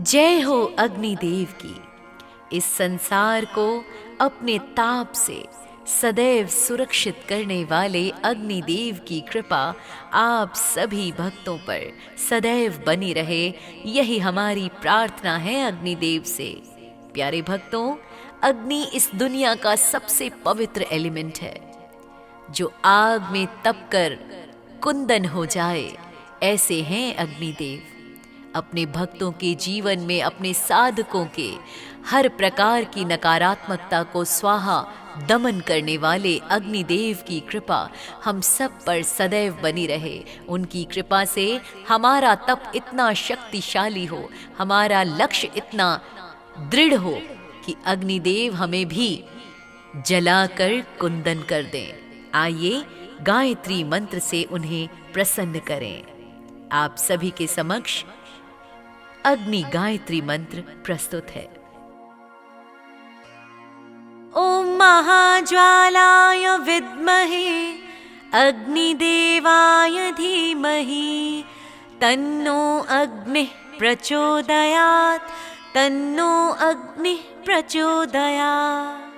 जय हो अग्निदेव की। इस संसार को अपने ताप से सदैव सुरक्षित करने वाले अग्निदेव की कृपा आप सभी भक्तों पर सदैव बनी रहे, यही हमारी प्रार्थना है अग्निदेव से। प्यारे भक्तों, अग्नि इस दुनिया का सबसे पवित्र एलिमेंट है, जो आग में तपकर कुंदन हो जाए, ऐसे हैं अग्निदेव। अपने भक्तों के जीवन में, अपने साधकों के हर प्रकार की नकारात्मकता को स्वाहा दमन करने वाले अग्निदेव की कृपा हम सब पर सदैव बनी रहे। उनकी कृपा से हमारा तप इतना शक्तिशाली हो, हमारा लक्ष्य इतना दृढ़ हो कि अग्निदेव हमें भी जलाकर कुंदन कर दें। आइए गायत्री मंत्र से उन्हें प्रसन्न करें। आप सभी के समक्ष अग्नि गायत्री मंत्र प्रस्तुत है। ओम महाज्वालाय विद्महे अग्निदेवाय धीमहि तन्नो अग्निः प्रचोदयात्, तन्नो अग्निः प्रचोदयात्।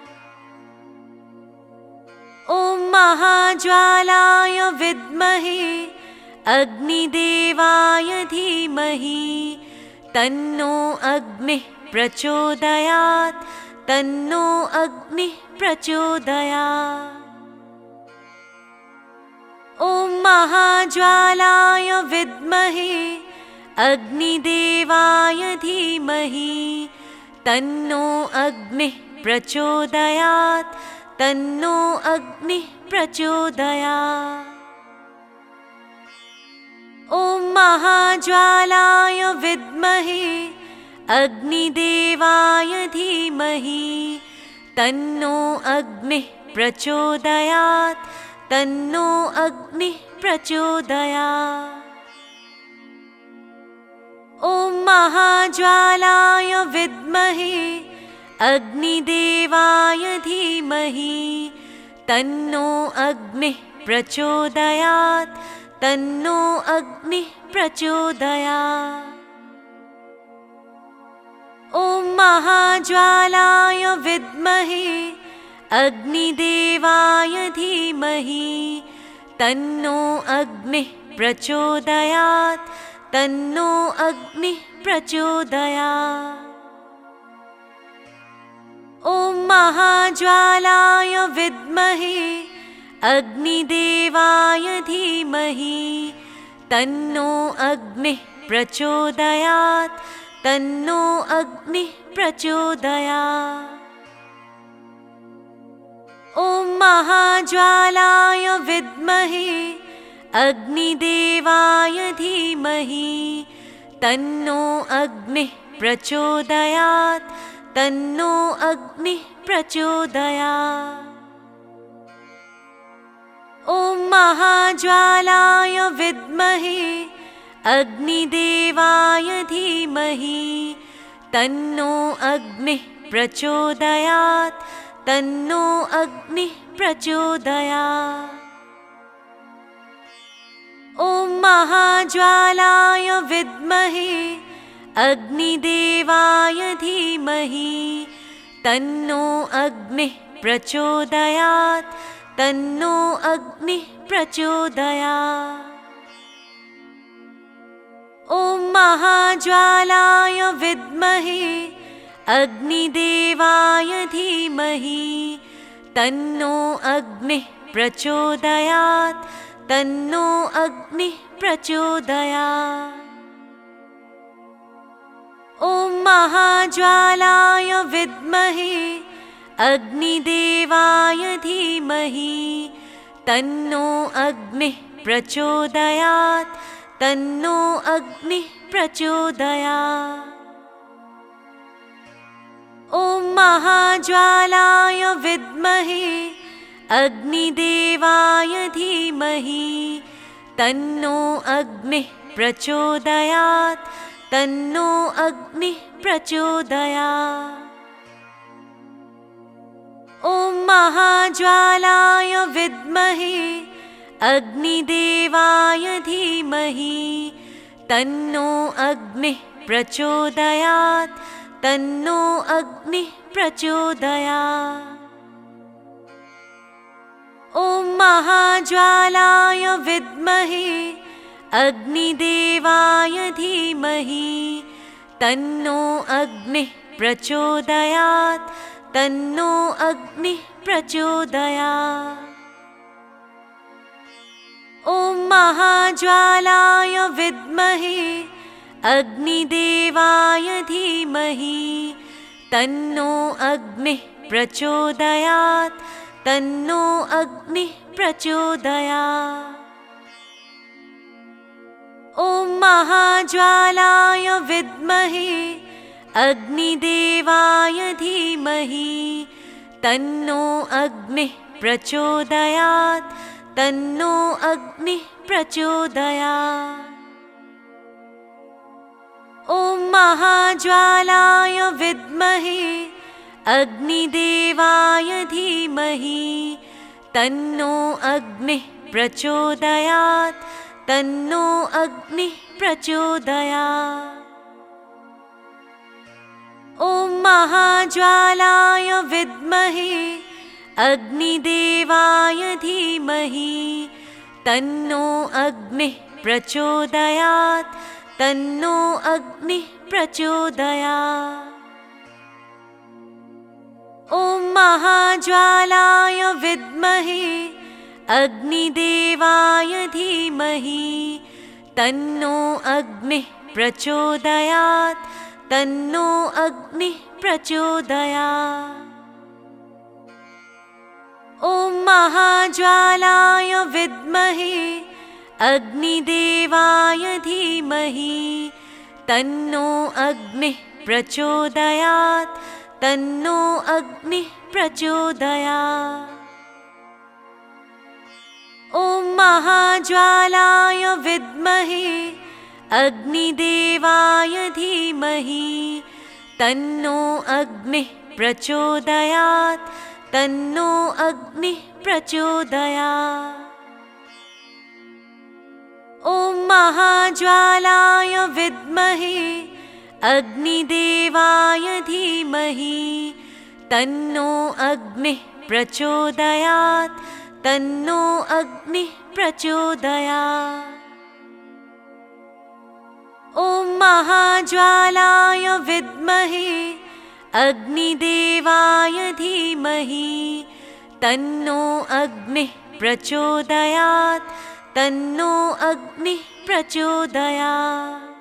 ओम महाज्वालाय विद्महे अग्निदेवाय धीमहि तन्नो अग्निः प्रचोदयात्, तन्नो अग्निः प्रचोदयात्। ओम महाज्वालाय विद्महे अग्निदेवाय धीमहि तन्नो अग्निः प्रचोदयात्, तन्नो अग्निः प्रचोदयात्। ओम महाज्वालाय विद्महे अग्निदेवाय धीमहि तन्नो अग्निः प्रचोदयात्, तन्नो अग्निः प्रचोदयात्। ओम महाज्वालाय विद्महे अग्निदेवाय धीमहि तन्नो अग्निः प्रचोदयात्, तन्नो अग्निः प्रचोदयात्। ओम महाज्वालाय विद्महे अग्निदेवाय धीमहि तन्नो अग्निः प्रचोदयात्, तन्नो अग्निः प्रचोदयात्। ओम महाज्वालाय विद्महे अग्निदेवाय धीमहि तन्नो अग्निः प्रचोदयात्, तन्नो अग्निः प्रचोदयात्। ओम महाज्वालाय विद्महे अग्निदेवाय धीमहि तन्नो अग्निः प्रचोदयात्, तन्नो अग्निः प्रचोदयात्। ओम महाज्वालाय विद्महे अग्निदेवाय धीमहि तन्नो अग्निः प्रचोदयात्, तन्नो अग्निः प्रचोदयात्। ओम महाज्वालाय विद्महे अग्निदेवाय धीमहि तन्नो अग्निः प्रचोदयात्, तन्नो अग्निः प्रचोदयात्। ओम महाज्वालाय विद्महे अग्निदेवाय धीमहि तन्नो अग्निः प्रचोदयात्, तन्नो अग्निः प्रचोदयात्। ओम महाज्वालाय विद्महे अग्निदेवाय धीमहि तन्नो अग्निः प्रचोदयात्, तन्नो अग्निः प्रचोदयात्। ओम महाज्वालाय विद्महे अग्निदेवाय धीमहि तन्नो अग्निः प्रचोदयात्, तन्नो अग्निः प्रचोदयात्। ओम महाज्वालाय विद्महे अग्निदेवाय धीमहि तन्नो अग्निः प्रचोदयात् तन्नो अग्निः प्रचोदयात्। ॐ महाज्वालाय विद्महे अग्निदेवाय धीमहि तन्नो अग्निः प्रचोदयात् तन्नो अग्निः प्रचोदयात्। ॐ महाज्वालाय विद्महे अग्निदेवाय धीमहि तन्नो अग्निः प्रचोदयात् तन्नो अग्निः प्रचोदयात्। ॐ महाज्वालाय विद्महे अग्निदेवाय धीमहि तन्नो अग्निः प्रचोदयात् तन्नो अग्निः प्रचोदयात्। ॐ महाज्वालाय विद्महे अग्निदेवाय धीमहि तन्नो अग्निः प्रचोदयात् तन्नो अग्निः प्रचोदयात्। ॐ महाज्वालाय विद्महे अग्निदेवाय धीमहि तन्नो अग्निः प्रचोदयात् तन्नो अग्निः प्रचोदयात्। ॐ महाज्वालाय विद्महे अग्निदेवाय धीमहि तन्नो अग्निः प्रचोदयात् तन्नो अग्निः प्रचोदयात्। ॐ महाज्वालाय विद्महे अग्निदेवाय धीमहि तन्नो अग्निः प्रचोदयात् तन्नो अग्निः प्रचोदयात्। ॐ महाज्वालाय विद्महे अग्निदेवाय धीमहि तन्नो अग्निः प्रचोदयात् तन्नो अग्निः प्रचोदयात्। ॐ महाज्वालाय विद्महे अग्निदेवाय धीमहि तन्नो अग्निः प्रचोदयात् तन्नो अग्निः प्रचोदयात्। ॐ महाज्वालाय विद्महे अग्निदेवाय धीमहि तन्नो अग्निः प्रचोदयात् तन्नो अग्निः प्रचोदयात्।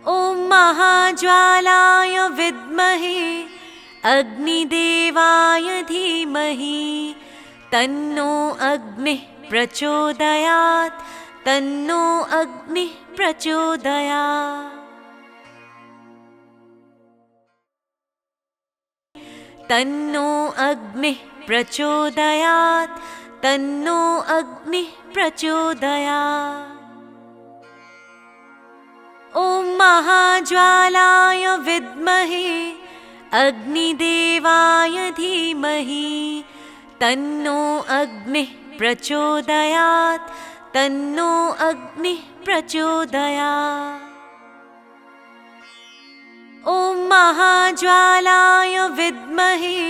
ॐ महाज्वालाय विद्महे अग्निदेवाय धीमहि तन्नो अग्निः प्रचोदयात् तन्नो अग्निः प्रचोदयात्। तन्नो अग्निः प्रचोदयात् तन्नो अग्निः प्रचोदयात्। ॐ महाज्वालाय विद्महे अग्निदेवाय धीमहि तन्नो अग्निः प्रचोदयात् तन्नो अग्निः प्रचोदयात्। ॐ महाज्वालाय विद्महे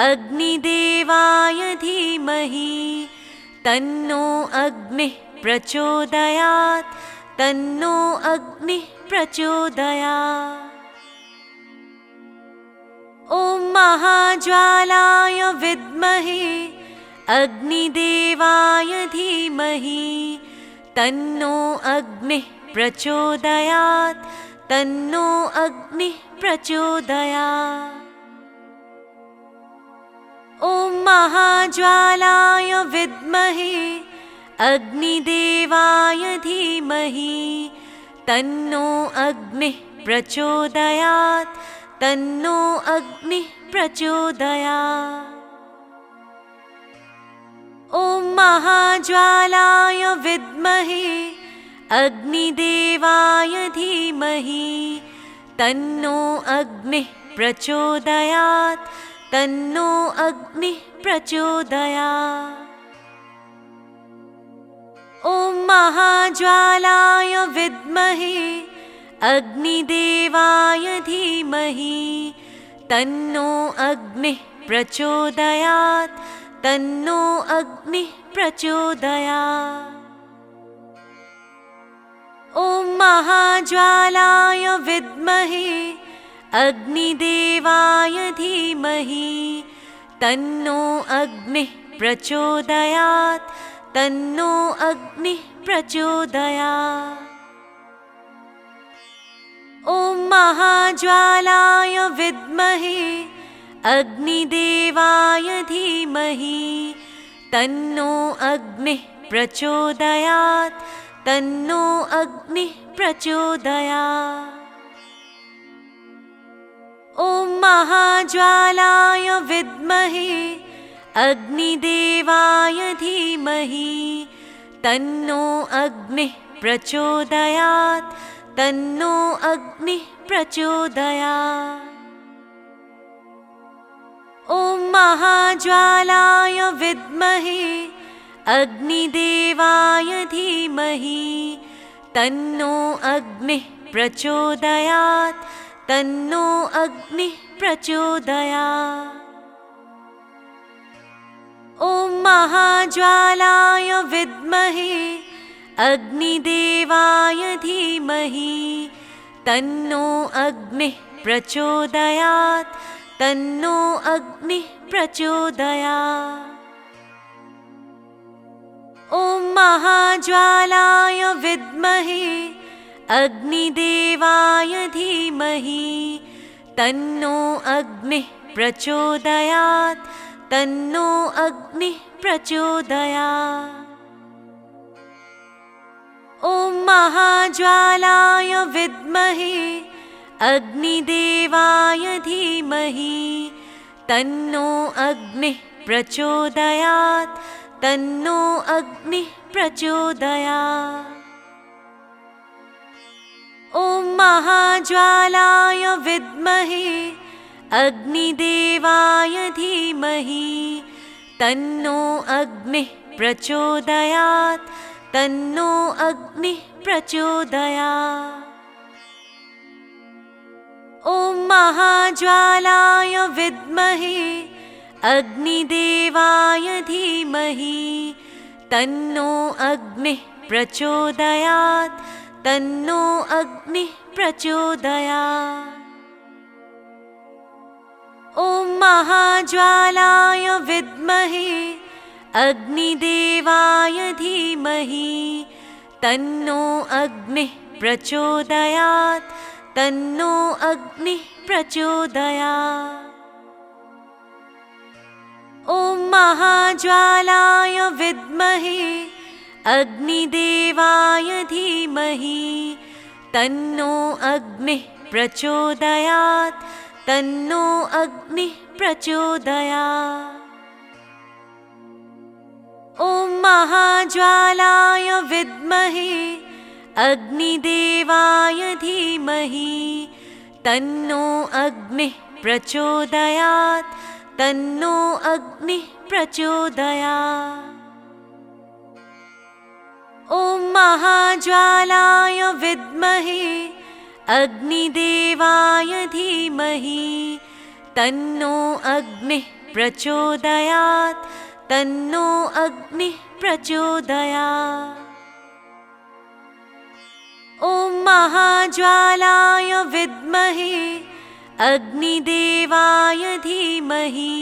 अग्निदेवाय धीमहि तन्नो अग्निः प्रचोदयात् तन्नो अग्निः प्रचोदयात्। ॐ महाज्वालाय विद्महे अग्निदेवाय धीमहि तन्नो अग्निः प्रचोदयात् तन्नो अग्निः प्रचोदयात्। ॐ महाज्वालाय विद्महे अग्निदेवाय धीमहि तन्नो अग्निः प्रचोदयात् तन्नो अग्निः प्रचोदयात्। ॐ महाज्वालाय विद्महे अग्निदेवाय धीमहि तन्नो अग्निः प्रचोदयात् तन्नो अग्निः प्रचोदयात्। ॐ महाज्वालाय विद्महे अग्निदेवाय धीमहि तन्नो अग्निः प्रचोदयात् तन्नो अग्निः प्रचोदयात्। ॐ महाज्वालाय विद्महे अग्निदेवाय धीमहि तन्नो अग्निः प्रचोदयात् तन्नो अग्निः प्रचोदयात्। ॐ महाज्वालाय विद्महे अग्निदेवाय धीमहि तन्नो अग्निः प्रचोदयात् तन्नो अग्निः प्रचोदयात्। ॐ महाज्वालाय विद्महे अग्निदेवाय धीमहि तन्नो अग्निः प्रचोदयात् तन्नो अग्निः प्रचोदयात्। ॐ महाज्वालाय विद्महे अग्निदेवाय धीमहि तन्नो अग्निः प्रचोदयात् तन्नो अग्निः प्रचोदयात्। ॐ महाज्वालाय विद्महे अग्निदेवाय धीमहि तन्नो अग्निः प्रचोदयात् तन्नो अग्निः प्रचोदयात्। ॐ महाज्वालाय विद्महे अग्निदेवाय धीमहि तन्नो अग्निः प्रचोदयात् तन्नो अग्निः प्रचोदयात्। ॐ महाज्वालाय विद्महे अग्निदेवाय धीमहि तन्नो अग्निः प्रचोदयात् तन्नो अग्निः प्रचोदयात्। ॐ महाज्वालाय विद्महे अग्निदेवाय धीमहि तन्नो अग्निः प्रचोदयात् तन्नो अग्निः प्रचोदयात्। ॐ महाज्वालाय विद्महे अग्निदेवाय धीमहि तन्नो अग्निः प्रचोदयात् तन्नो अग्निः प्रचोदयात्। ॐ महाज्वालाय विद्महे अग्निदेवाय धीमहि तन्नो अग्निः प्रचोदयात् तन्नो अग्निः प्रचोदयात्। ॐ महाज्वालाय विद्महे अग्निदेवाय धीमहि तन्नो अग्निः प्रचोदयात् तन्नो अग्निः प्रचोदयात्। ॐ महाज्वालाय विद्महे अग्निदेवाय धीमहि तन्नो अग्निः प्रचोदयात् तन्नो अग्निः प्रचोदयात्। ॐ महाज्वालाय विद्महे अग्निदेवाय धीमहि तन्नो अग्निः प्रचोदयात् तन्नो अग्निः प्रचोदयात्। ॐ महाज्वालाय विद्महे अग्निदेवाय धीमहि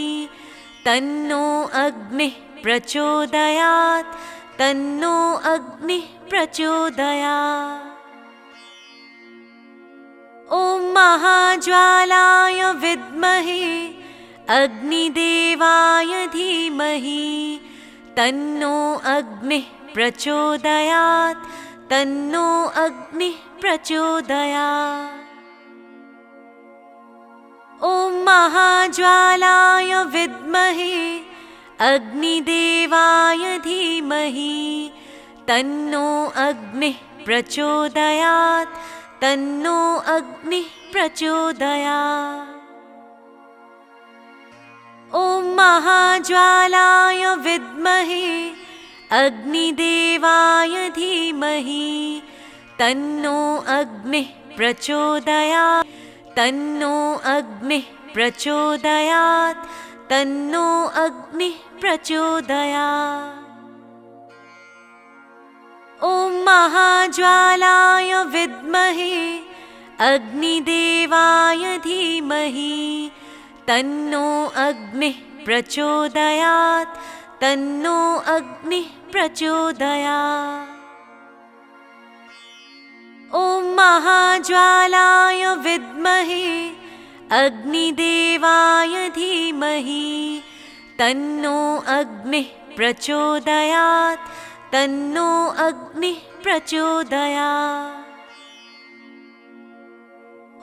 तन्नो अग्निः प्रचोदयात् तन्नो अग्निः प्रचोदयात्। ॐ महाज्वालाय विद्महे अग्निदेवाय धीमहि तन्नो अग्निः प्रचोदयात् तन्नो अग्निः प्रचोदयात्। ॐ महाज्वालाय विद्महे अग्निदेवाय धीमहि तन्नो अग्निः प्रचोदयात् तन्नो अग्निः प्रचोदयात्। ॐ महाज्वालाय विद्महे अग्निदेवाय धीमहि तन्नो अग्निः प्रचोदयात्। तन्नो अग्निः प्रचोदयात्। तन्नो अग्निः प्रचोदयात्। ॐ महाज्वालाय विद्महे अग्निदेवाय धीमहि तन्नो अग्निः प्रचोदयात्। तन्नो अग्निः प्रचोदयात्। ॐ महाज्वालाय विद्महे अग्निदेवाय धीमहि तन्नो अग्निः प्रचोदयात्। तन्नो अग्निः प्रचोदयात्।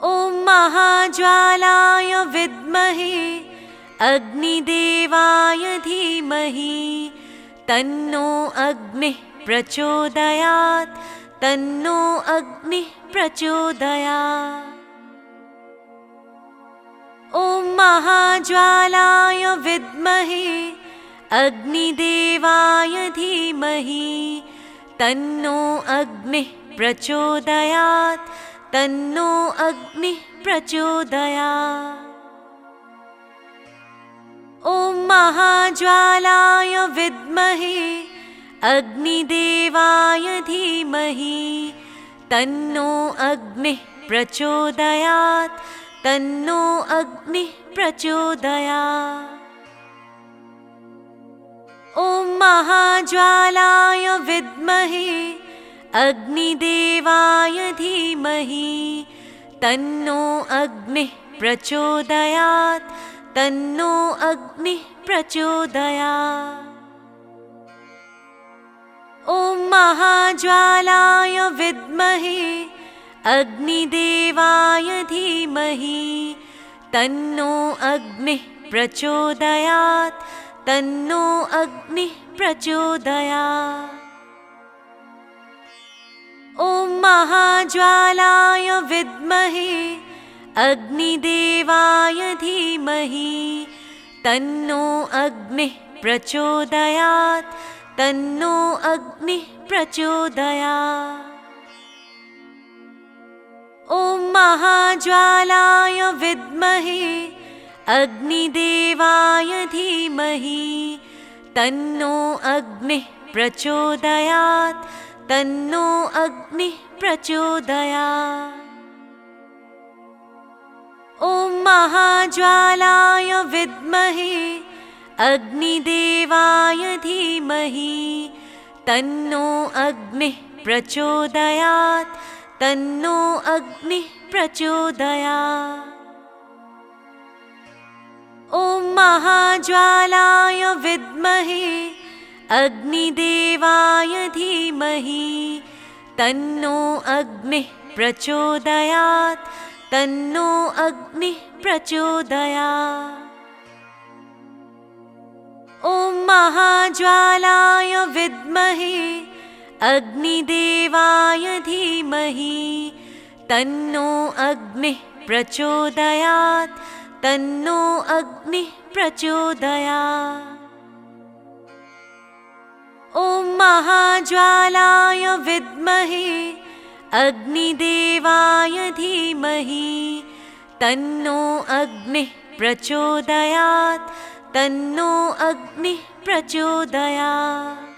ॐ महाज्वालाय विद्महे अग्निदेवाय धीमहि तन्नो अग्निः प्रचोदयात्। तन्नो अग्निः प्रचोदयात्। ॐ महाज्वालाय विद्महे अग्निदेवाय धीमहि तन्नो अग्निः प्रचोदयात्। तन्नो अग्निः प्रचोदयात्। ॐ महाज्वालाय विद्महे अग्निदेवाय धीमहि तन्नो अग्निः प्रचोदयात्। तन्नो अग्निः प्रचोदयात्। ॐ महाज्वालाय विद्महे अग्निदेवाय धीमहि तन्नो अग्निः प्रचोदयात्। तन्नो अग्निः प्रचोदयात्। ॐ महाज्वालाय विद्महे अग्निदेवाय धीमहि तन्नो अग्निः प्रचोदयात्। तन्नो अग्निः प्रचोदयात्। ॐ महाज्वालाय विद्महे अग्निदेवाय धीमहि तन्नो अग्निः प्रचोदयात्। तन्नो अग्निः प्रचोदयात्। ॐ महाज्वालाय विद्महे अग्निदेवाय धीमहि तन्नो अग्निः प्रचोदयात्। तन्नो अग्निः प्रचोदयात्। ॐ महाज्वालाय विद्महे अग्निदेवाय धीमहि तन्नो अग्निः प्रचोदयात्। तन्नो अग्निः प्रचोदयात्। ॐ महाज्वालाय विद्महे अग्निदेवाय धीमहि तन्नो अग्निः प्रचोदयात्। तन्नो अग्निः प्रचोदयात्। ॐ महाज्वालाय विद्महे अग्निदेवाय धीमहि तन्नो अग्निः प्रचोदयात्। तन्नो अग्निः प्रचोदयात्। ॐ महाज्वालाय विद्महे अग्निदेवाय धीमहि तन्नो अग्निः प्रचोदयात्। तन्नो अग्निः प्रचोदयात्।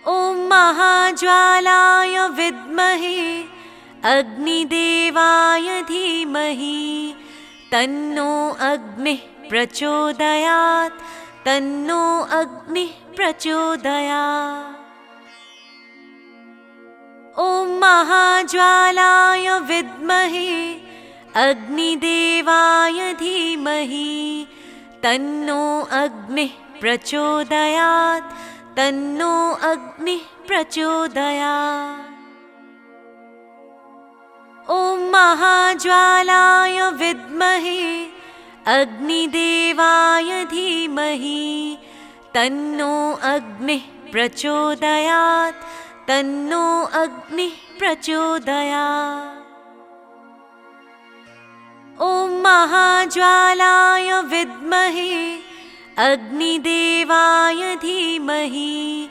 ॐ महाज्वालाय विद्महे अग्निदेवाय धीमहि तन्नो अग्निः प्रचोदयात्। तन्नो अग्निः प्रचोदयात्। ॐ महाज्वालाय विद्महे अग्निदेवाय धीमहि तन्नो अग्निः प्रचोदयात्। तन्नो अग्निः प्रचोदयात्। ॐ महाज्वालाय विद्महे अग्निदेवाय धीमहि तन्नो अग्निः प्रचोदयात्। तन्नो अग्निः प्रचोदयात्। ॐ महाज्वालाय विद्महे अग्निदेवाय धीमहि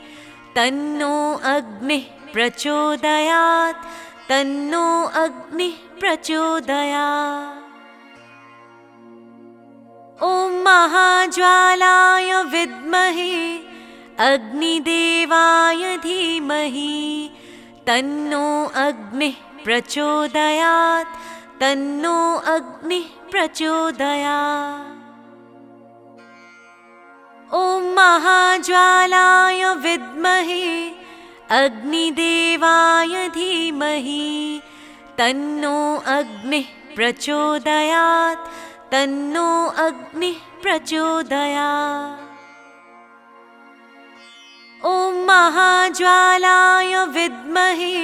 तन्नो अग्निः प्रचोदयात् तन्नो अग्निः प्रचोदयात्। ॐ महाज्वालाय विद्महे अग्निदेवाय धीमहि तन्नो अग्निः प्रचोदयात् तन्नो अग्निः प्रचोदयात्। ॐ महाज्वालाय विद्महे अग्निदेवाय धीमहि तन्नो अग्निः प्रचोदयात् तन्नो अग्निः प्रचोदयात्। ॐ महाज्वालाय विद्महे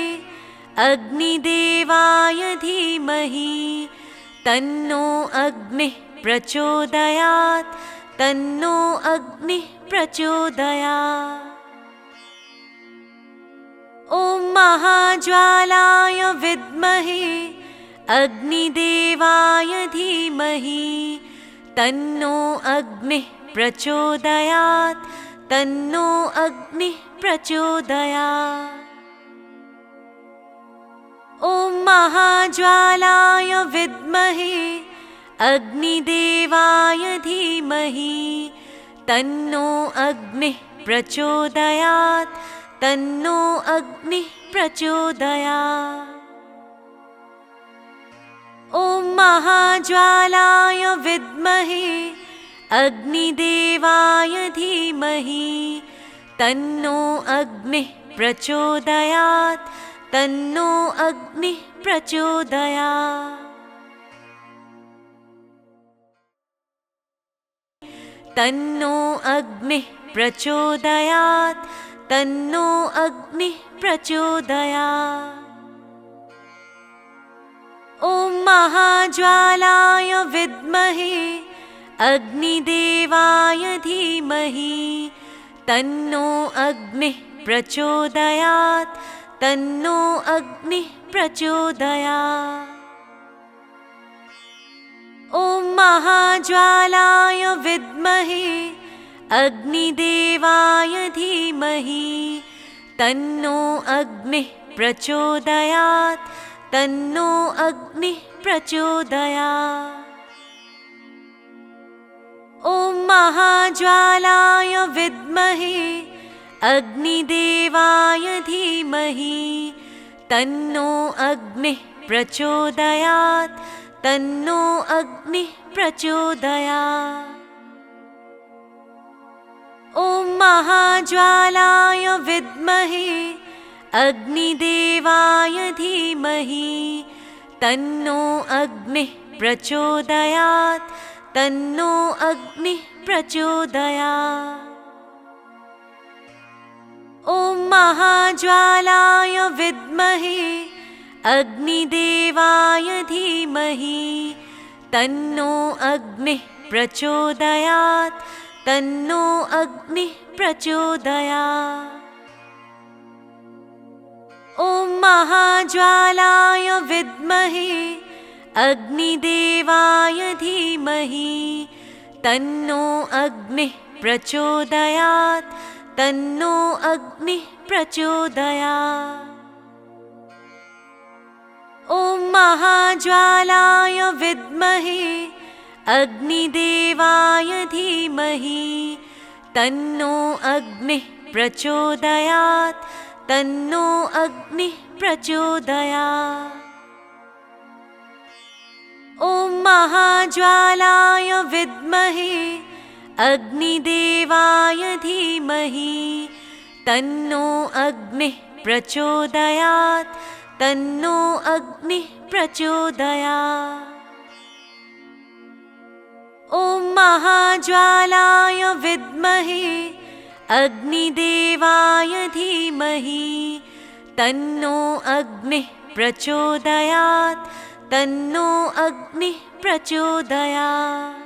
अग्निदेवाय धीमहि तन्नो अग्निः प्रचोदयात् तन्नो अग्निः प्रचोदयात्। ॐ महाज्वालाय विद्महे अग्निदेवाय धीमहि तन्नो अग्निः प्रचोदयात् तन्नो अग्निः प्रचोदयात्। ॐ महाज्वालाय विद्महे अग्निदेवाय धीमहि तन्नो अग्निः प्रचोदयात् तन्नो अग्निः प्रचोदयात्। ॐ महाज्वालाय विद्महे अग्निदेवाय धीमहि तन्नो अग्निः प्रचोदयात् तन्नो अग्निः प्रचोदयात्। तन्नो अग्निः प्रचोदयात् तन्नो अग्निः प्रचोदयात्। ॐ महाज्वालाय विद्महे अग्निदेवाय धीमहि तन्नो अग्निः प्रचोदयात् तन्नो अग्निः प्रचोदयात्। ॐ महाज्वालाय विद्महे अग्निदेवाय धीमहि तन्नो अग्निः प्रचोदयात् तन्नो अग्निः प्रचोदयात्। ॐ महाज्वालाय विद्महे अग्निदेवाय धीमहि तन्नो अग्निः प्रचोदयात् तन्नो अग्निः प्रचोदयात्। ॐ महाज्वालाय विद्महे अग्निदेवाय धीमहि तन्नो अग्निः प्रचोदयात् तन्नो अग्निः प्रचोदयात्। ॐ महाज्वालाय विद्महे अग्निदेवाय धीमहि तन्नो अग्निः प्रचोदयात् तन्नो अग्निः प्रचोदयात्। ॐ महाज्वालाय विद्महे अग्निदेवाय धीमहि तन्नो अग्निः प्रचोदयात् तन्नो अग्निः प्रचोदयात्। ॐ महाज्वालाय विद्महे अग्निदेवाय धीमहि तन्नो अग्निः प्रचोदयात् तन्नो अग्निः प्रचोदयात्। ॐ महाज्वालाय विद्महे अग्निदेवाय धीमहि तन्नो अग्निः प्रचोदयात् तन्नो अग्निः प्रचोदयात्। ॐ महाज्वालाय विद्महे अग्निदेवाय धीमहि तन्नो अग्निः प्रचोदयात् तन्नो अग्निः प्रचोदयात्।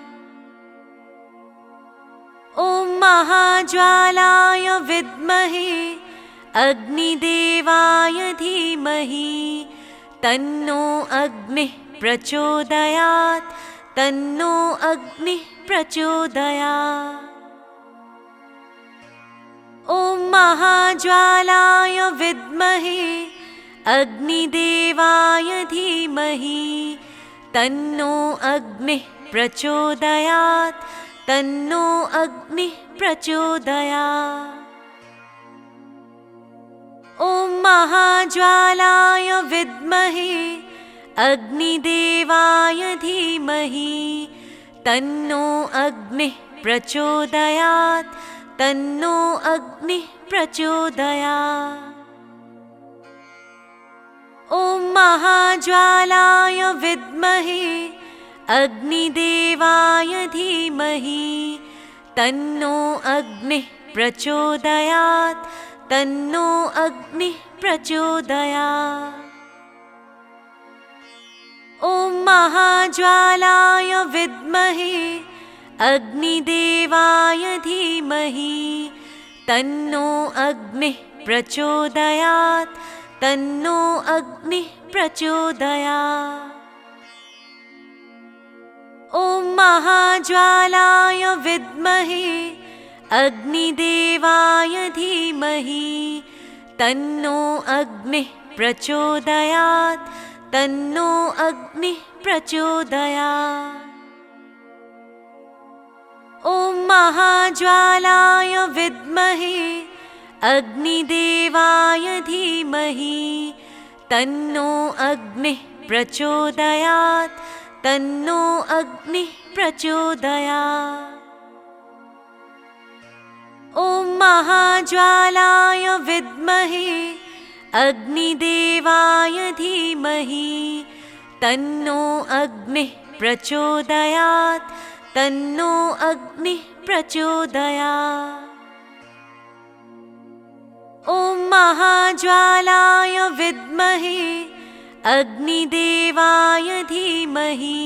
ॐ महाज्वालाय विद्महे अग्निदेवाय धीमहि तन्नो अग्निः प्रचोदयात् तन्नो अग्निः प्रचोदयात्। ॐ महाज्वालाय विद्महे अग्निदेवाय धीमहि तन्नो अग्निः प्रचोदयात् तन्नो अग्निः प्रचोदयात्। ॐ महाज्वालाय विद्महे अग्निदेवाय धीमहि तन्नो अग्निः प्रचोदयात् तन्नो अग्निः प्रचोदयात्। ॐ महाज्वालाय विद्महे अग्निदेवाय धीमहि तन्नो अग्निः प्रचोदयात् तन्नो अग्निः प्रचोदयात्। ॐ महाज्वालाय विद्महे अग्निदेवाय धीमहि तन्नो अग्निः प्रचोदयात् तन्नो अग्निः प्रचोदयात्। ॐ महाज्वालाय विद्महे अग्निदेवाय धीमहि तन्नो अग्निः प्रचोदयात् तन्नो अग्निः प्रचोदयात्। ॐ महाज्वालाय विद्महे अग्निदेवाय धीमहि तन्नो अग्निः प्रचोदयात् तन्नो अग्निः प्रचोदयात्। ॐ महाज्वालाय विद्महे अग्निदेवाय धीमहि तन्नो अग्निः प्रचोदयात् तन्नो अग्निः प्रचोदयात्। ॐ महाज्वालाय विद्महे अग्निदेवाय धीमहि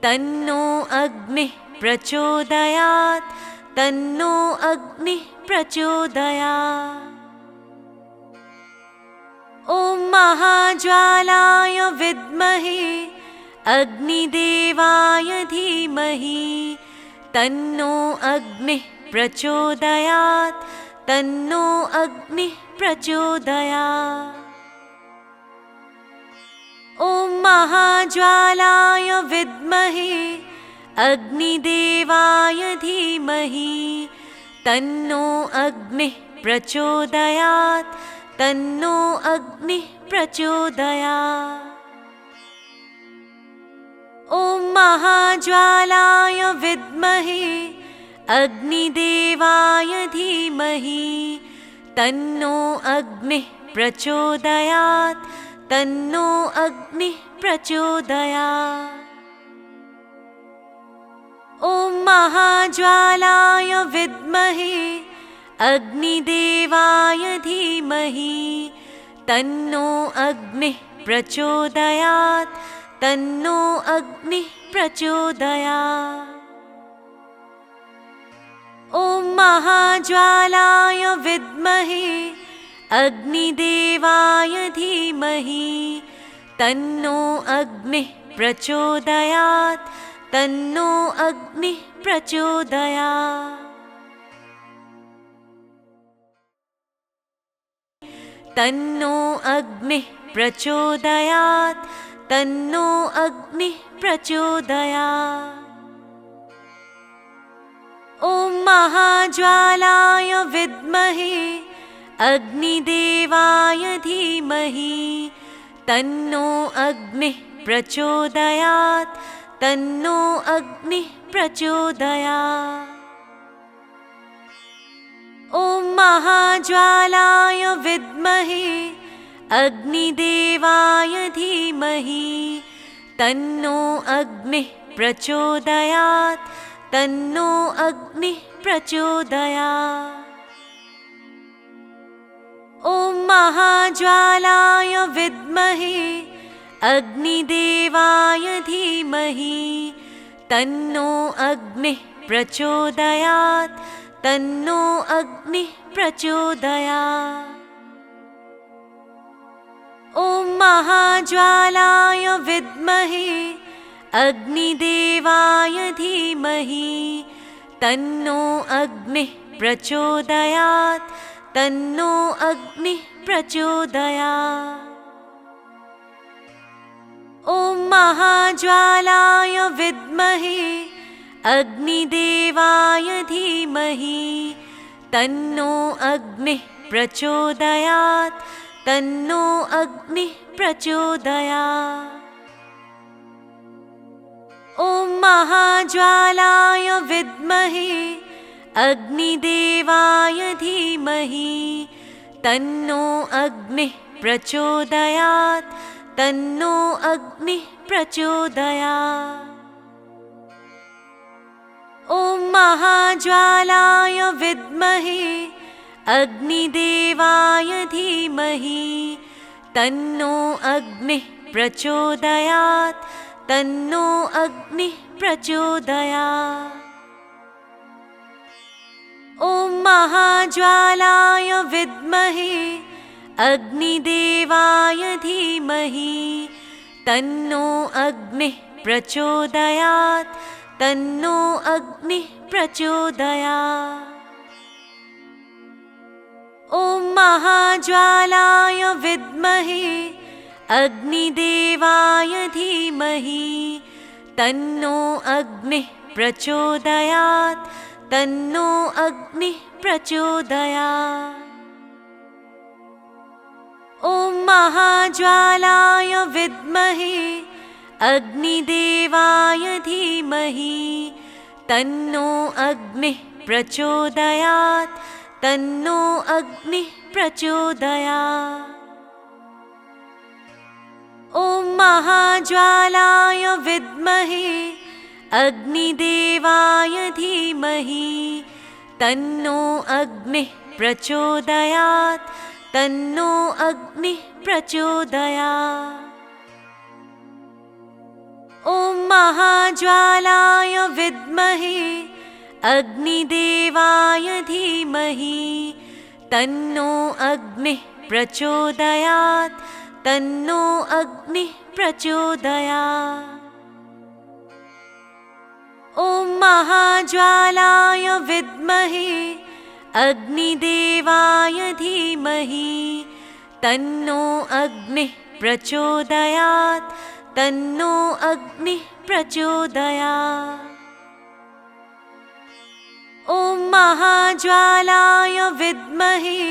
तन्नो अग्निः प्रचोदयात् तन्नो अग्निः प्रचोदयात्। ॐ महाज्वालाय विद्महे अग्निदेवाय धीमहि तन्नो अग्निः प्रचोदयात् तन्नो अग्निः प्रचोदयात्। ॐ महाज्वालाय विद्महे अग्निदेवाय धीमहि तन्नो अग्निः प्रचोदयात् तन्नो अग्निः प्रचोदयात्। ॐ महाज्वालाय विद्महे अग्निदेवाय धीमहि तन्नो अग्निः प्रचोदयात् तन्नो अग्निः प्रचोदयात्। ॐ महाज्वालाय विद्महे अग्निदेवाय धीमहि तन्नो अग्निः प्रचोदयात् तन्नो अग्निः प्रचोदयात्। ॐ महाज्वालाय विद्महे अग्निदेवाय धीमहि तन्नो अग्निः प्रचोदयात् तन्नो अग्निः प्रचोदयात्। तन्नो अग्निः प्रचोदयात् तन्नो अग्निः प्रचोदयात्। ॐ महाज्वालाय विद्महे अग्निदेवाय धीमहि तन्नो अग्निः प्रचोदयात् तन्नो अग्निः प्रचोदयात्। ॐ महाज्वालाय विद्महे अग्निदेवाय धीमहि तन्नो अग्निः प्रचोदयात् तन्नो अग्निः प्रचोदयात्। ॐ महाज्वालाय विद्महे अग्निदेवाय धीमहि तन्नो अग्निः प्रचोदयात् तन्नो अग्निः प्रचोदयात्। ॐ महाज्वालाय विद्महे अग्निदेवाय धीमहि तन्नो अग्निः प्रचोदयात् तन्नो अग्निः प्रचोदयात्। ॐ महाज्वालाय विद्महे अग्निदेवाय धीमहि तन्नो अग्निः प्रचोदयात् तन्नो अग्निः प्रचोदयात्। ॐ महाज्वालाय विद्महे अग्निदेवाय धीमहि तन्नो अग्निः प्रचोदयात् तन्नो अग्निः प्रचोदयात्। ॐ महाज्वालाय विद्महे अग्निदेवाय धीमहि तन्नो अग्निः प्रचोदयात् तन्नो अग्निः प्रचोदयात्। ॐ महाज्वालाय विद्महे अग्निदेवाय धीमहि तन्नो अग्निः प्रचोदयात् तन्नो अग्निः प्रचोदयात्। ॐ महाज्वालाय विद्महे अग्निदेवाय धीमहि तन्नो अग्निः प्रचोदयात् तन्नो अग्निः प्रचोदयात्। ॐ महाज्वालाय विद्महे अग्निदेवाय धीमहि तन्नो अग्निः प्रचोदयात् तन्नो अग्निः प्रचोदयात्। ॐ महाज्वालाय विद्महे अग्निदेवाय धीमहि तन्नो अग्निः प्रचोदयात् तन्नो अग्निः प्रचोदयात्। ॐ महाज्वालाय विद्महे अग्निदेवाय धीमहि तन्नो अग्निः प्रचोदयात् तन्नो अग्निः प्रचोदयात्। ॐ महाज्वालाय विद्महे अग्निदेवाय धीमहि तन्नो अग्निः प्रचोदयात् तन्नो अग्निः प्रचोदयात्। ॐ महाज्वालाय विद्महे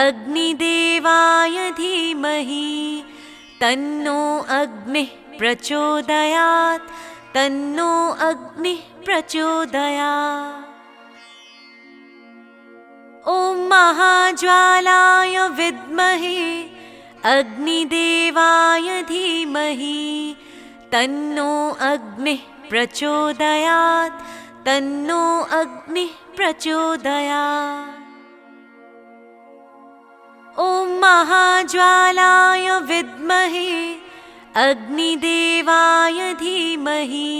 अग्निदेवाय धीमहि तन्नो अग्निः प्रचोदयात् तन्नो अग्निः प्रचोदयात्। ॐ महाज्वालाय विद्महे अग्निदेवाय धीमहि तन्नो अग्निः प्रचोदयात् तन्नो अग्निः प्रचोदयात्। ॐ महाज्वालाय विद्महे अग्निदेवाय धीमहि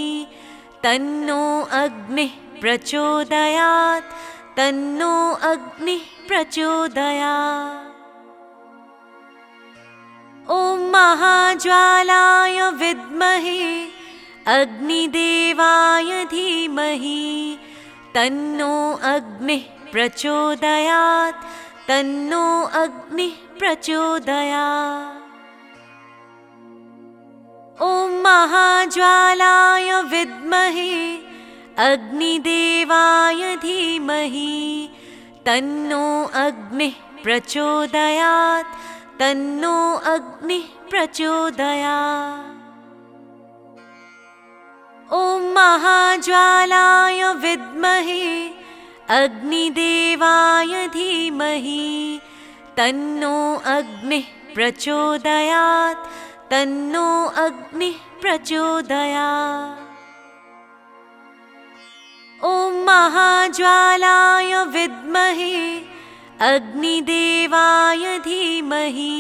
तन्नो अग्निः प्रचोदयात् तन्नो अग्निः प्रचोदयात्। ॐ महाज्वालाय विद्महे अग्निदेवाय धीमहि तन्नो अग्निः प्रचोदयात् तन्नो अग्निः प्रचोदयात्। ॐ महाज्वालाय विद्महे अग्निदेवाय धीमहि तन्नो अग्निः प्रचोदयात् तन्नो अग्निः प्रचोदयात्। ॐ महाज्वालाय विद्महे अग्निदेवाय धीमहि तन्नो अग्निः प्रचोदयात् तन्नो अग्निः प्रचोदयात्। ॐ महाज्वालाय विद्महे अग्निदेवाय धीमहि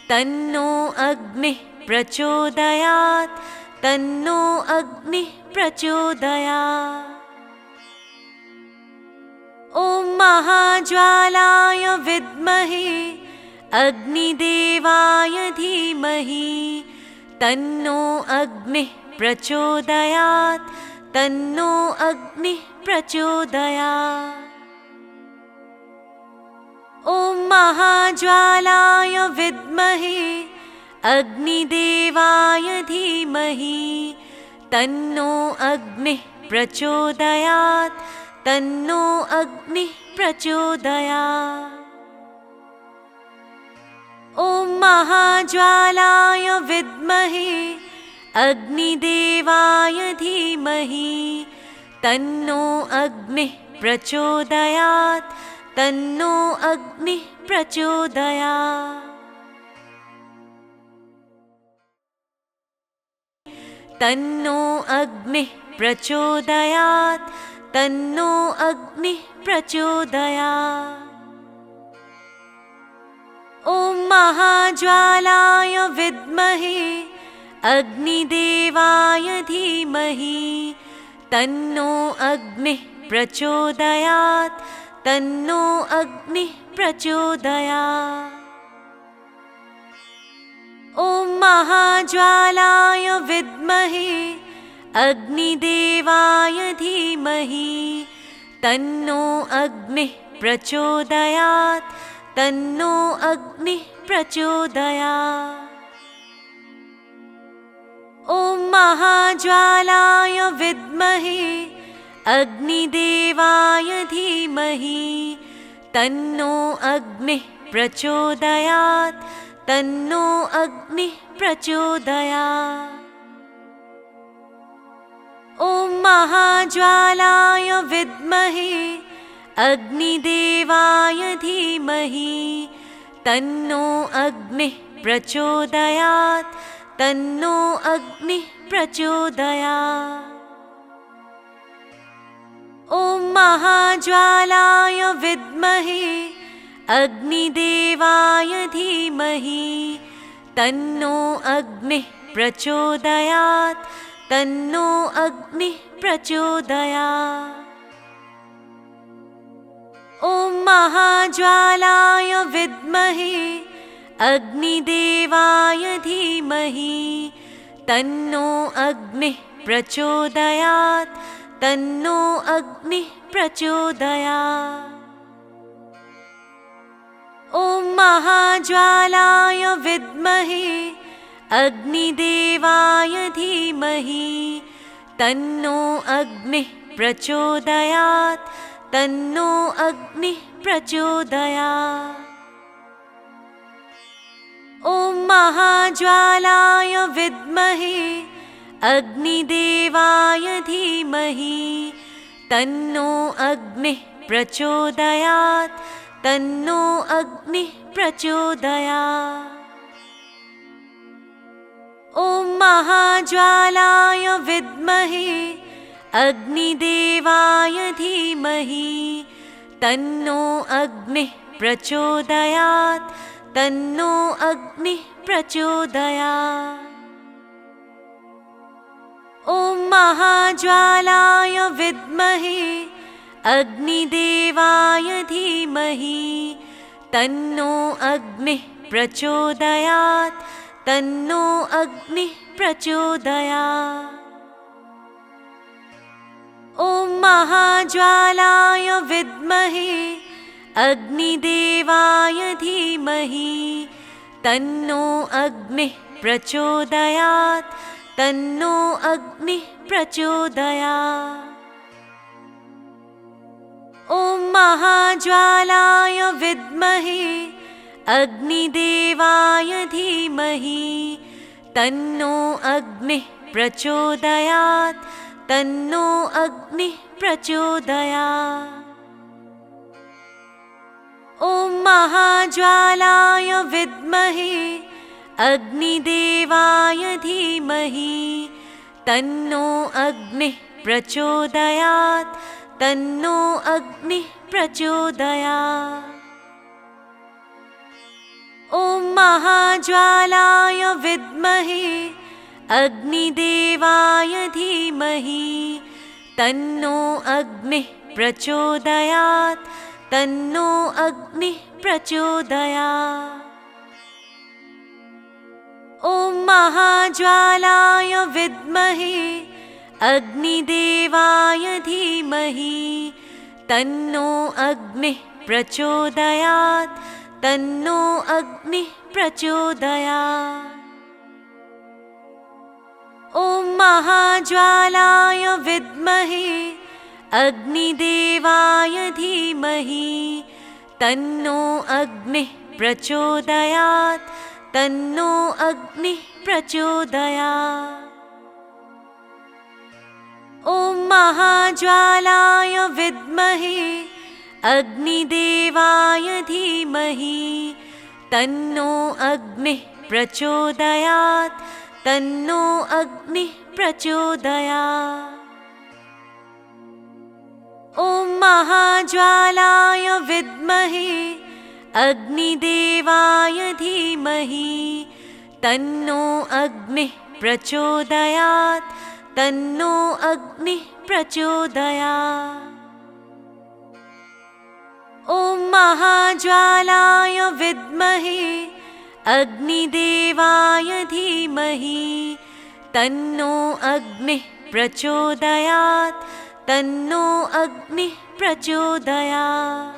तन्नो अग्निः प्रचोदयात् तन्नो अग्निः प्रचोदयात्। ॐ महाज्वालाय विद्महे अग्निदेवाय धीमहि तन्नो अग्निः प्रचोदयात् तन्नो अग्निः प्रचोदयात्। ॐ महाज्वालाय विद्महे अग्निदेवाय धीमहि तन्नो अग्निः प्रचोदयात् तन्नो अग्निः प्रचोदयात्। ॐ महाज्वालाय विद्महे अग्निदेवाय धीमहि तन्नो अग्निः प्रचोदयात् तन्नो अग्निः प्रचोदयात्। तन्नो अग्निः प्रचोदयात् तन्नो अग्निः प्रचोदयात्। ॐ महाज्वालाय विद्महे अग्निदेवाय धीमहि तन्नो अग्निः प्रचोदयात् तन्नो अग्निः प्रचोदयात्। ॐ महाज्वालाय विद्महे अग्निदेवाय धीमहि तन्नो अग्निः प्रचोदयात् तन्नो अग्निः प्रचोदयात्। ॐ महाज्वालाय विद्महे अग्निदेवाय धीमहि तन्नो अग्निः प्रचोदयात् तन्नो अग्निः प्रचोदयात्। ॐ महाज्वालाय विद्महे अग्निदेवाय धीमहि तन्नो अग्निः प्रचोदयात् तन्नो अग्निः प्रचोदयात्। ॐ महाज्वालाय विद्महे अग्निदेवाय धीमहि तन्नो अग्निः प्रचोदयात् तन्नो अग्निः प्रचोदयात्। ॐ महाज्वालाय विद्महे अग्निदेवाय धीमहि तन्नो अग्निः प्रचोदयात् तन्नो अग्निः प्रचोदयात्। ॐ महाज्वालाय विद्महे अग्निदेवाय धीमहि तन्नो अग्निः प्रचोदयात् तन्नो अग्निः प्रचोदयात्। ॐ महाज्वालाय विद्महे अग्निदेवाय धीमहि तन्नो अग्निः प्रचोदयात् तन्नो अग्निः प्रचोदयात्। ॐ महाज्वालाय विद्महे अग्निदेवाय धीमहि तन्नो अग्निः प्रचोदयात् तन्नो अग्निः प्रचोदयात्। ॐ महाज्वालाय विद्महे अग्निदेवाय धीमहि तन्नो अग्निः प्रचोदयात् तन्नो अग्निः प्रचोदयात्। ॐ महाज्वालाय विद्महे अग्निदेवाय धीमहि तन्नो अग्निः प्रचोदयात् तन्नो अग्निः प्रचोदयात्। ॐ महाज्वालाय विद्महे अग्निदेवाय धीमहि तन्नो अग्निः प्रचोदयात् तन्नो अग्निः प्रचोदयात्। ॐ महाज्वालाय विद्महे अग्निदेवाय धीमहि तन्नो अग्निः प्रचोदयात् तन्नो अग्निः प्रचोदयात्। ॐ महाज्वालाय विद्महे अग्निदेवाय धीमहि तन्नो अग्निः प्रचोदयात् तन्नो अग्निः प्रचोदयात्। ॐ महाज्वालाय विद्महे अग्निदेवाय धीमहि तन्नो अग्निः प्रचोदयात् तन्नो अग्निः प्रचोदयात्। ॐ महाज्वालाय विद्महे अग्निदेवाय धीमहि तन्नो अग्निः प्रचोदयात् तन्नो अग्निः प्रचोदयात्। ॐ महाज्वालाय विद्महे अग्निदेवाय धीमहि तन्नो अग्निः प्रचोदयात् तन्नो अग्निः प्रचोदयात्। ॐ महाज्वालाय विद्महे अग्निदेवाय धीमहि तन्नो अग्निः प्रचोदयात् तन्नो अग्निः प्रचोदयात्। ॐ महाज्वालाय विद्महे अग्निदेवाय धीमहि तन्नो अग्निः प्रचोदयात् तन्नो अग्निः प्रचोदयात्।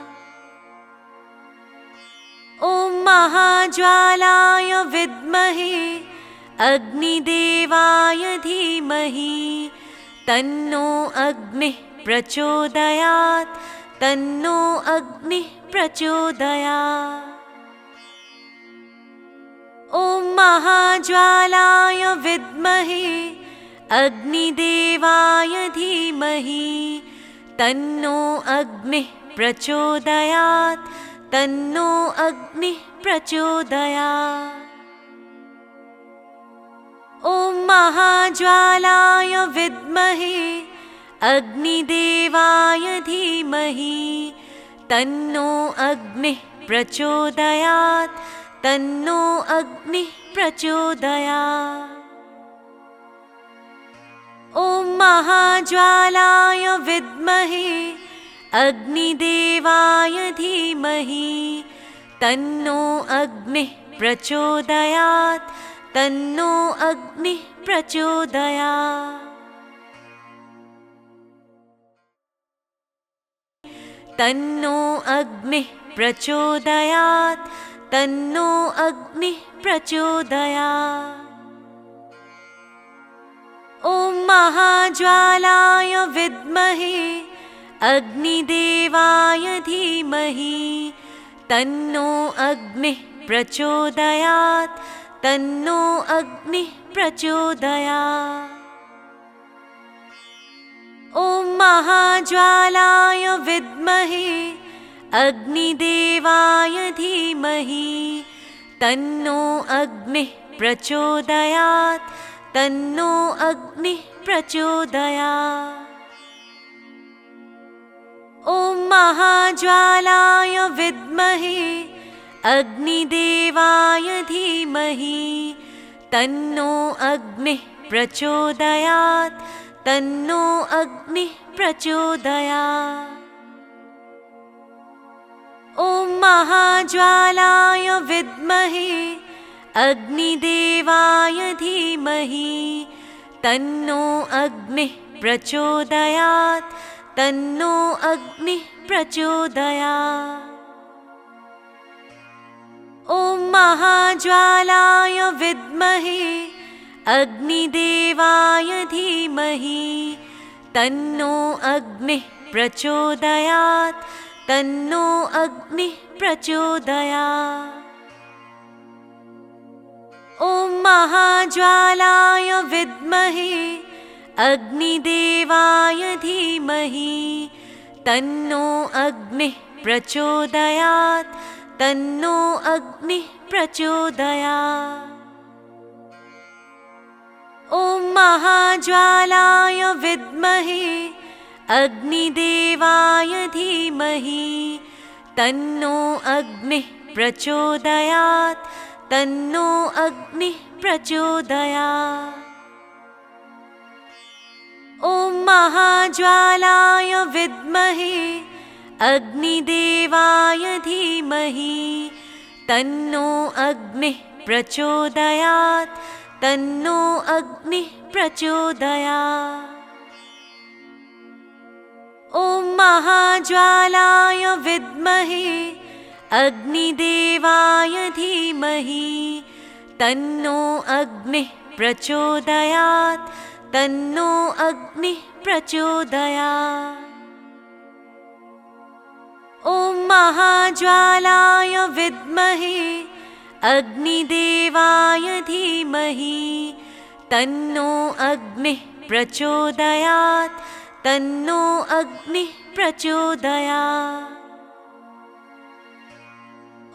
ॐ महाज्वालाय विद्महे अग्निदेवाय धीमहि तन्नो अग्निः प्रचोदयात् तन्नो अग्निः प्रचोदयात्। ॐ महाज्वालाय विद्महे अग्निदेवाय धीमहि तन्नो अग्निः प्रचोदयात् तन्नो अग्निः प्रचोदयात्। ॐ महाज्वालाय विद्महे अग्निदेवाय धीमहि तन्नो अग्निः प्रचोदयात् तन्नो अग्निः प्रचोदयात्। ॐ महाज्वालाय विद्महे अग्निदेवाय धीमहि तन्नो अग्निः प्रचोदयात् तन्नो अग्निः प्रचोदयात्। तन्नो अग्निः प्रचोदयात् तन्नो अग्निः प्रचोदयात्। ॐ महाज्वालाय विद्महे अग्निदेवाय धीमहि तन्नो अग्निः प्रचोदयात् तन्नो अग्निः प्रचोदयात्। ॐ महाज्वालाय विद्महे अग्निदेवाय धीमहि तन्नो अग्निः प्रचोदयात् तन्नो अग्निः प्रचोदयात्। ॐ महाज्वालाय विद्महे अग्निदेवाय धीमहि तन्नो अग्निः प्रचोदयात् तन्नो अग्निः प्रचोदयात्। ॐ महाज्वालाय विद्महे अग्निदेवाय धीमहि तन्नो अग्निः प्रचोदयात् तन्नो अग्निः प्रचोदयात्। ॐ महाज्वालाय विद्महे अग्निदेवाय धीमहि तन्नो अग्निः प्रचोदयात् तन्नो अग्निः प्रचोदयात्। ॐ महाज्वालाय विद्महे अग्निदेवाय धीमहि तन्नो अग्निः प्रचोदयात् तन्नो अग्निः प्रचोदयात्। ॐ महाज्वालाय विद्महे अग्निदेवाय धीमहि तन्नो अग्निः प्रचोदयात् तन्नो अग्निः प्रचोदयात्। ॐ महाज्वालाय विद्महे अग्निदेवाय धीमहि तन्नो अग्निः प्रचोदयात् तन्नो अग्निः प्रचोदयात्। ॐ महाज्वालाय विद्महे अग्निदेवाय धीमहि तन्नो अग्निः प्रचोदयात् तन्नो अग्निः प्रचोदयात्। ॐ महाज्वालाय विद्महे अग्निदेवाय धीमहि तन्नो अग्निः प्रचोदयात् तन्नो अग्निः प्रचोदयात्।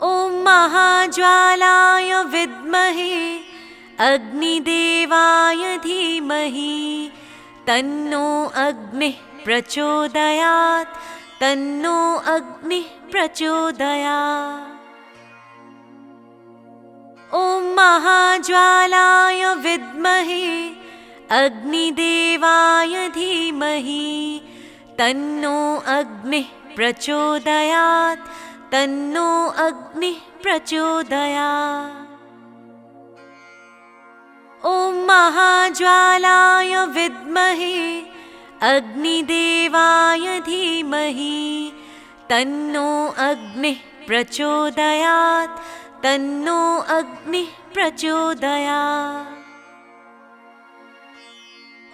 ॐ महाज्वालाय विद्महे अग्निदेवाय धीमहि तन्नो अग्निः प्रचोदयात् तन्नो अग्निः प्रचोदयात्। ॐ महाज्वालाय विद्महे अग्निदेवाय धीमहि तन्नो अग्निः प्रचोदयात् तन्नो अग्निः प्रचोदयात्। ॐ महाज्वालाय विद्महे अग्निदेवाय धीमहि तन्नो अग्निः प्रचोदयात् तन्नो अग्निः प्रचोदयात्।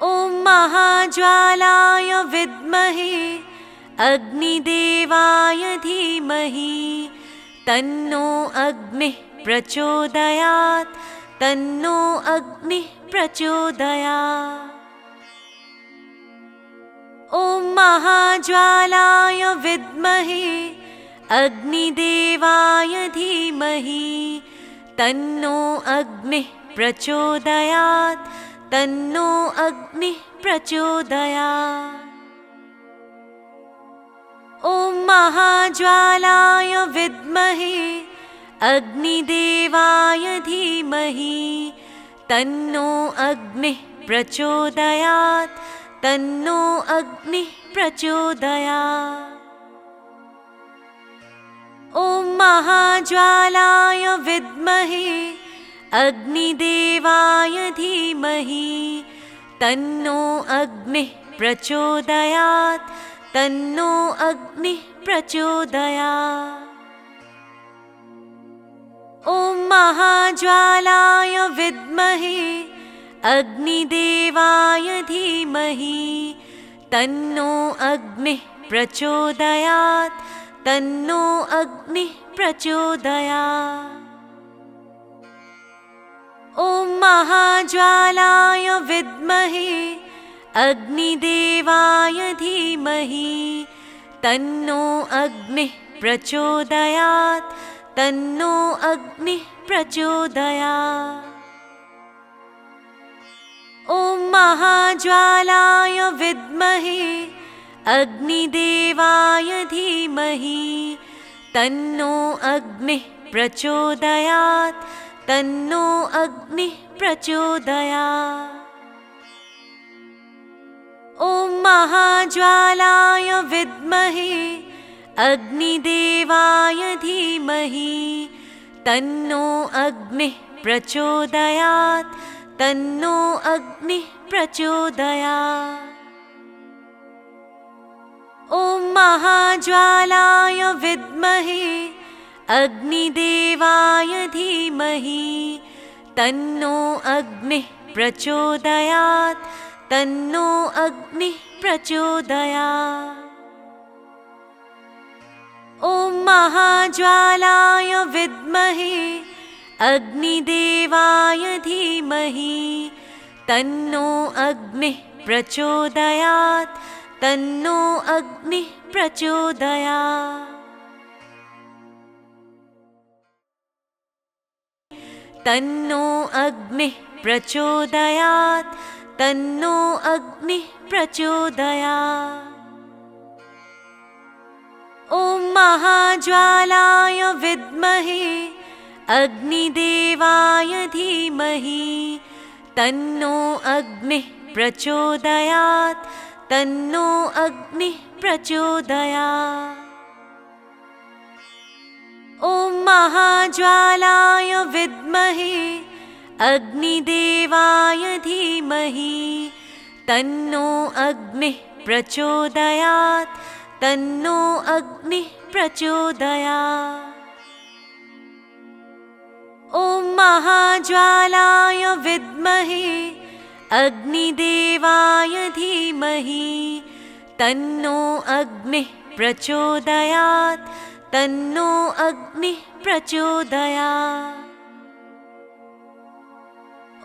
ॐ महाज्वालाय विद्महे अग्निदेवाय धीमहि तन्नो अग्निः प्रचोदयात् तन्नो अग्निः प्रचोदयात्। ॐ महाज्वालाय विद्महे अग्निदेवाय धीमहि तन्नो अग्निः प्रचोदयात् तन्नो अग्निः प्रचोदयात्। ॐ महाज्वालाय विद्महे अग्निदेवाय धीमहि तन्नो अग्निः प्रचोदयात् तन्नो अग्निः प्रचोदयात्। ॐ महाज्वालाय विद्महे अग्निदेवाय धीमहि तन्नो अग्निः प्रचोदयात् तन्नो अग्निः प्रचोदयात्। ॐ महाज्वालाय विद्महे अग्निदेवाय धीमहि तन्नो अग्निः प्रचोदयात् तन्नो अग्निः प्रचोदयात्। ॐ महाज्वालाय विद्महे अग्निदेवाय धीमहि तन्नो अग्निः प्रचोदयात् तन्नो अग्निः प्रचोदयात्। ॐ महाज्वालाय विद्महे अग्निदेवाय धीमहि तन्नो अग्निः प्रचोदयात् तन्नो अग्निः प्रचोदयात्। ॐ महाज्वालाय विद्महे अग्निदेवाय धीमहि तन्नो अग्निः प्रचोदयात् तन्नो अग्निः प्रचोदयात्। ॐ महाज्वालाय विद्महे अग्निदेवाय धीमहि तन्नो अग्निः प्रचोदयात् तन्नो अग्निः प्रचोदयात्। ॐ महाज्वालाय विद्महे अग्निदेवाय धीमहि तन्नो अग्निः प्रचोदयात् तन्नो अग्निः प्रचोदयात्। तन्नो अग्निः प्रचोदयात् तन्नो अग्निः प्रचोदयात्। ॐ महाज्वालाय विद्महे अग्निदेवाय धीमहि तन्नो अग्निः प्रचोदयात् तन्नो अग्निः प्रचोदयात्। ॐ महाज्वालाय विद्महे अग्निदेवाय धीमहि तन्नो अग्निः प्रचोदयात् तन्नो अग्निः प्रचोदयात्। ॐ महाज्वालाय विद्महे अग्निदेवाय धीमहि तन्नो अग्निः प्रचोदयात् तन्नो अग्निः प्रचोदयात्।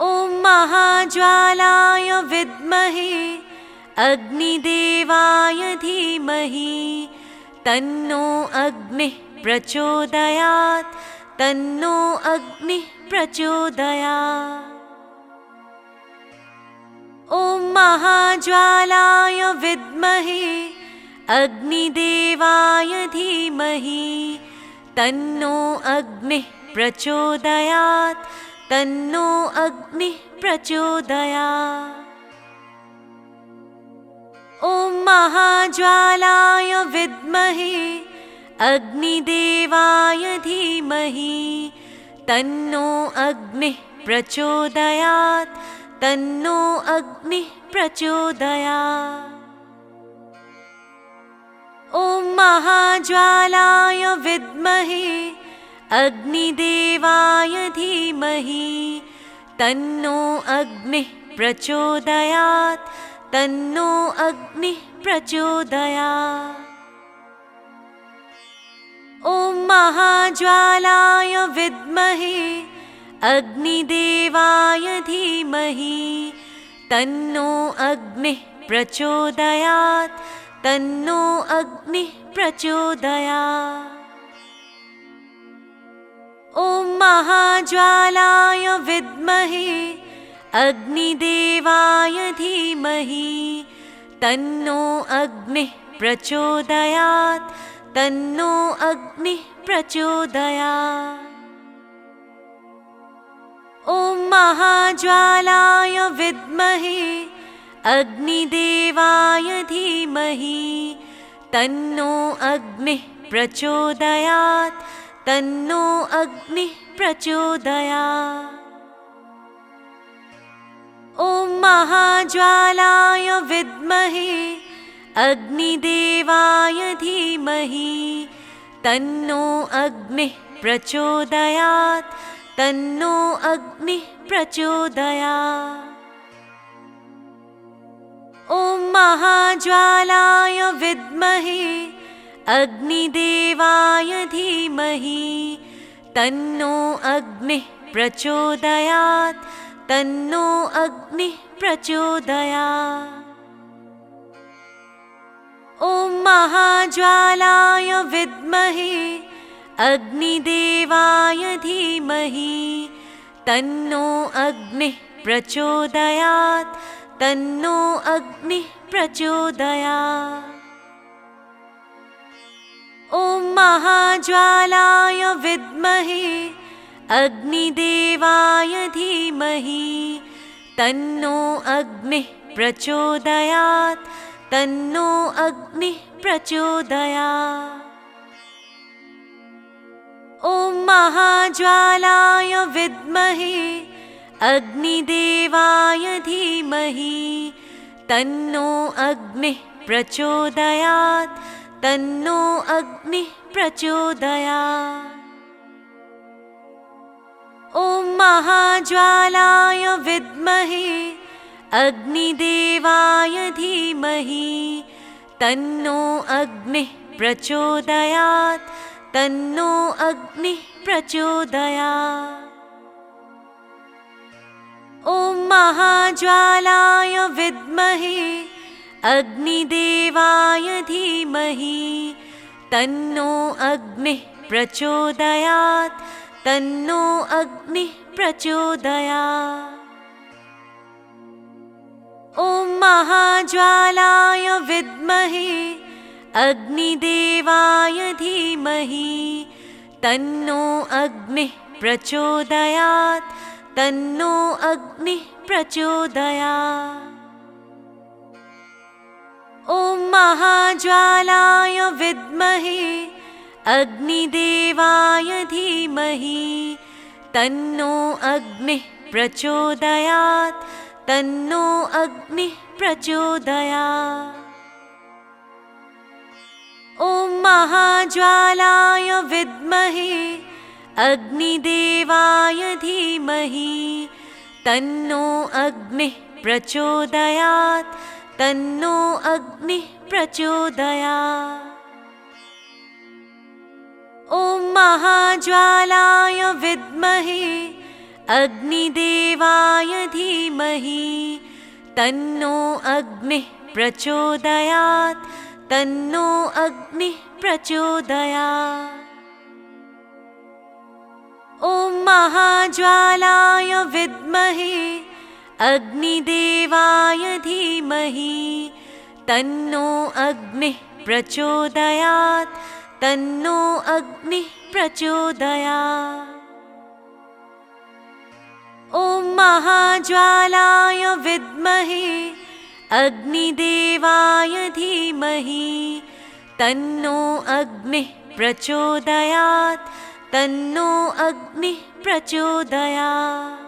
ॐ महाज्वालाय विद्महे अग्निदेवाय धीमहि तन्नो अग्निः प्रचोदयात् तन्नो अग्निः प्रचोदयात्। ॐ महाज्वालाय विद्महे अग्निदेवाय धीमहि तन्नो अग्निः प्रचोदयात् तन्नो अग्निः प्रचोदयात्। ॐ महाज्वालाय विद्महे अग्निदेवाय धीमहि तन्नो अग्निः प्रचोदयात् तन्नो अग्निः प्रचोदयात्। ॐ महाज्वालाय विद्महे अग्निदेवाय धीमहि तन्नो अग्निः प्रचोदयात् तन्नो अग्निः प्रचोदयात्। ॐ महाज्वालाय विद्महे अग्निदेवाय धीमहि तन्नो अग्निः प्रचोदयात् तन्नो अग्निः प्रचोदयात्। ॐ महाज्वालाय विद्महे अग्निदेवाय धीमहि तन्नो अग्निः प्रचोदयात् तन्नो अग्निः प्रचोदयात्। ॐ महाज्वालाय विद्महे अग्निदेवाय धीमहि तन्नो अग्निः प्रचोदयात् तन्नो अग्निः प्रचोदयात्। ॐ महाज्वालाय विद्महे अग्निदेवाय धीमहि तन्नो अग्निः प्रचोदयात् तन्नो अग्निः प्रचोदयात्। ॐ महाज्वालाय विद्महे अग्निदेवाय धीमहि तन्नो अग्निः प्रचोदयात् तन्नो अग्निः प्रचोदयात्। ॐ महाज्वालाय विद्महे अग्निदेवाय धीमहि तन्नो अग्निः प्रचोदयात् तन्नो अग्निः प्रचोदयात्। ॐ महाज्वालाय विद्महे अग्निदेवाय धीमहि तन्नो अग्निः प्रचोदयात् तन्नो अग्निः प्रचोदयात्। ॐ महाज्वालाय विद्महे अग्निदेवाय धीमहि तन्नो अग्निः प्रचोदयात् तन्नो अग्निः प्रचोदयात्। ॐ महाज्वालाय विद्महे अग्निदेवाय धीमहि तन्नो अग्निः प्रचोदयात् तन्नो अग्निः प्रचोदयात्। ॐ महाज्वालाय विद्महे अग्निदेवाय धीमहि तन्नो अग्निः प्रचोदयात् तन्नो अग्निः प्रचोदयात्। ॐ महाज्वालाय विद्महे अग्निदेवाय धीमहि तन्नो अग्निः प्रचोदयात् तन्नो अग्निः प्रचोदयात्। ॐ महाज्वालाय विद्महे अग्निदेवाय धीमहि तन्नो अग्निः प्रचोदयात् तन्नो अग्निः प्रचोदयात्। ॐ महाज्वालाय विद्महे अग्निदेवाय धीमहि तन्नो अग्निः प्रचोदयात् तन्नो अग्निः प्रचोदयात्। ॐ महाज्वालाय विद्महे अग्निदेवाय धीमहि तन्नो अग्निः प्रचोदयात् तन्नो अग्निः प्रचोदयात्। ॐ महाज्वालाय विद्महे अग्निदेवाय धीमहि तन्नो अग्निः प्रचोदयात् तन्नो अग्निः प्रचोदयात्। ॐ महाज्वालाय विद्महे अग्निदेवाय धीमहि तन्नो अग्निः प्रचोदयात् तन्नो अग्निः प्रचोदयात्।